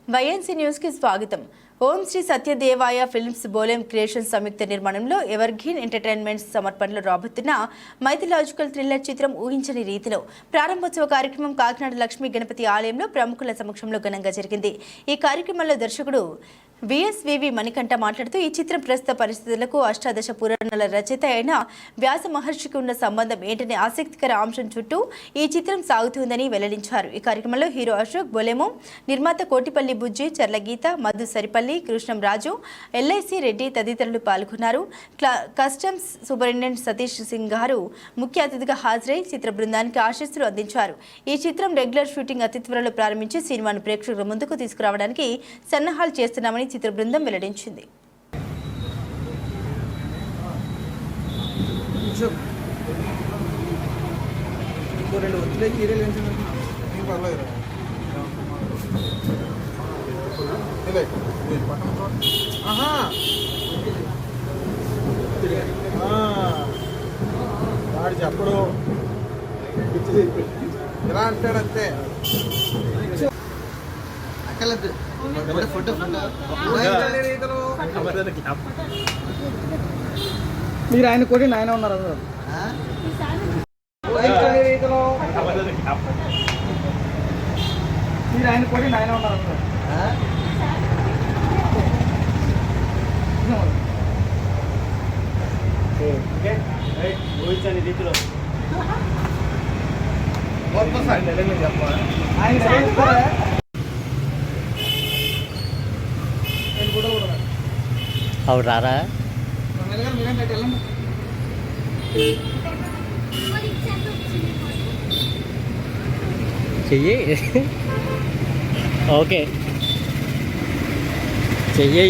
YNC news కి స్వాగతం. ఓం Shri సత్యదేవాయ films Bolem creation సంయుక్త నిర్మాణంలో ఎవర్గ్రీన్ ఎంటర్టైన్మెంట్స్ సమర్పణలో రాబోతున్న మైథలాజికల్ థ్రిల్లర్ చిత్రం ఊహించని రీతిలో ప్రారంభోత్సవ కార్యక్రమం కాకినాడ లక్ష్మీ గణపతి ఆలయంలో ప్రముఖుల సమక్షంలో ఘనంగా జరిగింది. ఈ కార్యక్రమంలో దర్శకుడు విఎస్వివి మణికంఠ మాట్లాడుతూ ఈ చిత్రం ప్రస్తుత పరిస్థితులకు అష్టాదశ పురాణాల రచయిత అయిన వ్యాస మహర్షికి ఉన్న సంబంధం ఏంటనే ఆసక్తికర అంశం చుట్టూ ఈ చిత్రం సాగుతుందని వెల్లడించారు. ఈ కార్యక్రమంలో హీరో అశోక్ బొలెమో, నిర్మాత కోటిపల్లి బుజ్జి, చర్ల గీత, మధు సరిపల్లి, కృష్ణం రాజు, ఎల్ఐసి రెడ్డి తదితరులు పాల్గొన్నారు. కస్టమ్స్ సూపరింటెండెంట్ సతీష్ సింగ్ గారు ముఖ్య అతిథిగా హాజరై చిత్ర బృందానికి ఆశీస్సులు అందించారు. ఈ చిత్రం రెగ్యులర్ షూటింగ్ అతి త్వరలో ప్రారంభించి సినిమాను ప్రేక్షకుల ముందుకు తీసుకురావడానికి సన్నాహాలు చేస్తున్నామని చిత్ర బృందం వెల్లడించింది. వాడు చెప్పడు ఇలా అంటాడంతే. మీరు ఆయన కొట్టి ఆయన ఉన్నారు మీరు ఆయన కొట్టి ఆయన ఉన్నారు ఊహించని రీతిలో అవును రారా చెయ్యి ఓకే చెయ్యి